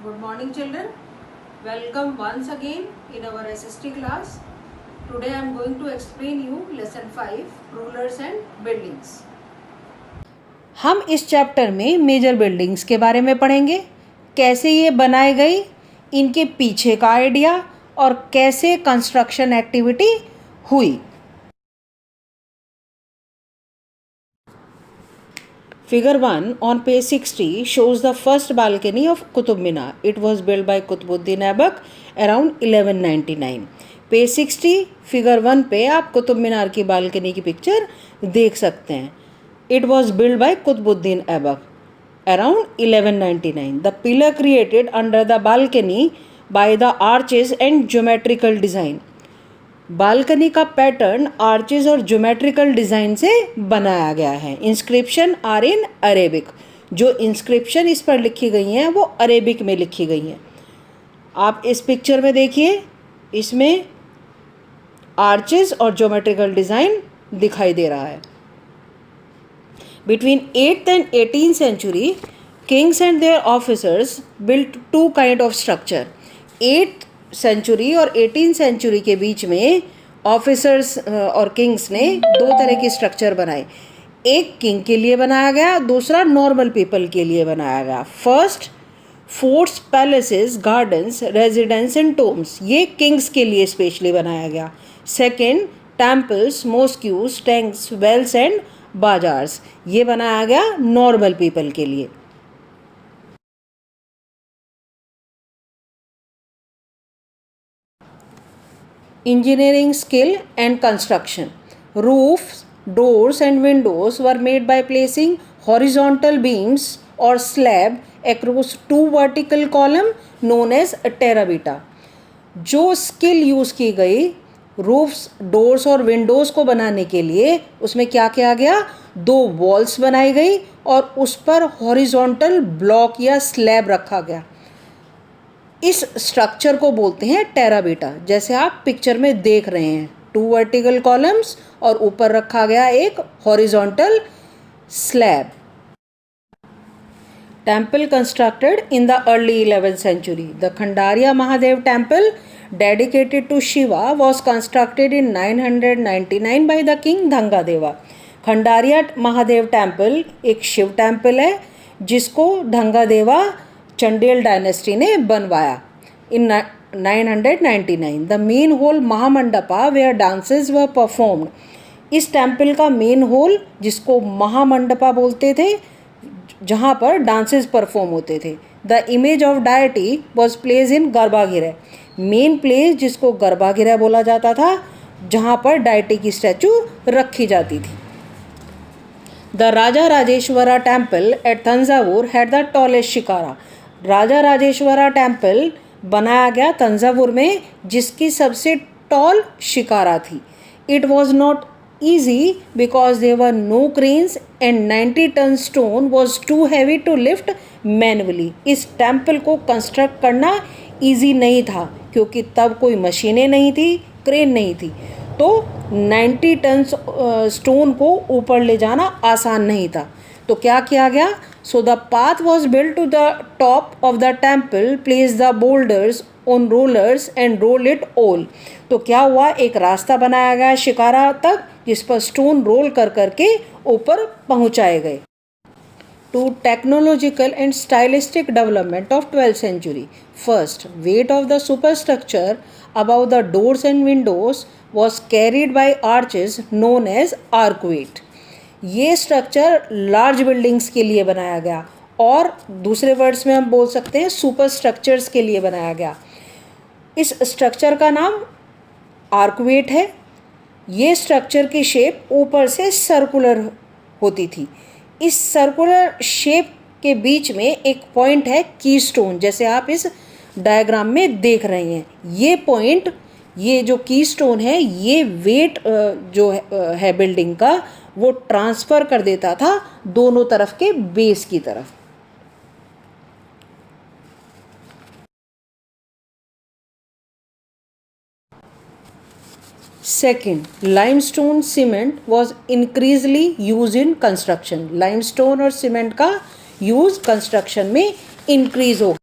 Good morning children. Welcome once again in our SST class. Today I am going to explain you lesson 5 rulers and buildings. हम इस chapter में major buildings के बारे में पढ़ेंगे, कैसे ये बनाए गई, इनके पीछे का आइडिया और कैसे कंस्ट्रक्शन एक्टिविटी हुई। Figure 1 on page 60 shows the first balcony of Qutub Minar. It was built by Qutbuddin Aibak around 1199. Page 60 figure 1 पे आप कुतुब मीनार की बालकनी की पिक्चर देख सकते हैं। It was build by Qutubuddin Aibak around 1199. The pillar created under the balcony by the arches and geometrical design. Balcony का pattern arches और geometrical design से बनाया गया है. Inscription are in Arabic. जो इंस्क्रिप्शन इस पर लिखी गई हैं वो अरेबिक में लिखी गई हैं. आप इस पिक्चर में देखिए, इसमें आर्चेज और ज्योमेट्रिकल डिज़ाइन दिखाई दे रहा है. Between 8th and 18th century, kings and their officers built two kind of structure. 8th century और 18th सेंचुरी के बीच में ऑफिसर्स और किंग्स ने दो तरह के स्ट्रक्चर बनाए. एक किंग के लिए बनाया गया, दूसरा नॉर्मल पीपल के लिए बनाया गया. First forts, palaces, gardens, residence and tombs, ये किंग्स के लिए स्पेशली बनाया गया. Second temples, mosques, tanks, wells and bazaars, ये बनाया गया नॉर्मल पीपल के लिए. Engineering skill and construction. Roofs, doors and windows were made by placing horizontal beams or slab across two vertical column known as terabita. जो skill use की गई roofs, doors और Windows को बनाने के लिए, उसमें क्या किया गया, दो वॉल्स बनाई गई और उस पर हॉरिजॉन्टल ब्लॉक या स्लैब रखा गया. इस स्ट्रक्चर को बोलते हैं टेराबीटा. जैसे आप पिक्चर में देख रहे हैं, टू वर्टिकल कॉलम्स और ऊपर रखा गया एक horizontal slab. Temple constructed in the early 11th century. The Kandariya Mahadeva temple dedicated to Shiva was constructed in 999 by the king Dhangadeva. Kandariya Mahadeva temple एक शिव टेम्पल है जिसको धंगादेवा चंडेल डायनेस्टी ने बनवाया in 999. The main hall mahamandapa where dances were performed. इस टेम्पल का main hall, जिसको महामंडपा बोलते थे, जहाँ पर डांसेस परफॉर्म होते थे. The image of deity was place in garbhagriha. Main place जिसको गर्भागृह बोला जाता था, जहाँ पर डायटी की स्टैचू रखी जाती थी. The Raja Rajeshwara temple at Thanjavur had the tallest shikhara. Raja Rajeshwara temple बनाया गया तंजावुर में, जिसकी सबसे टॉल शिकारा थी. It was not easy because there were no cranes and 90 ton stone was too heavy to lift manually. इस टेम्पल को कंस्ट्रक्ट करना ईजी नहीं था क्योंकि तब कोई मशीनें नहीं थी, क्रेन नहीं थी, तो 90 टन स्टोन को ऊपर ले जाना आसान नहीं था. तो क्या किया गया, so the path was built to the top of the temple, place the boulders on rollers and roll it all. तो क्या हुआ, एक रास्ता बनाया गया शिकारा तक, जिस पर स्टोन रोल कर करके ऊपर पहुंचाए गए. To technological and stylistic development of 12th century. First, weight of the superstructure above the doors and windows was carried by arches known as arcuate. ये स्ट्रक्चर लार्ज बिल्डिंग्स के लिए बनाया गया, और दूसरे वर्ड्स में हम बोल सकते हैं सुपर स्ट्रक्चर्स के लिए बनाया गया. इस स्ट्रक्चर का नाम आर्कवेट है. ये स्ट्रक्चर की शेप ऊपर से सर्कुलर होती थी. इस सर्कुलर शेप के बीच में एक पॉइंट है कीस्टोन, जैसे आप इस डायग्राम में देख रहे हैं. ये पॉइंट, ये जो कीस्टोन है, ये वेट जो है बिल्डिंग का, वो ट्रांसफ़र कर देता था दोनों तरफ के बेस की तरफ. Second, limestone cement was increasingly use in construction. Limestone और सीमेंट का यूज़ कंस्ट्रक्शन में इंक्रीज हो.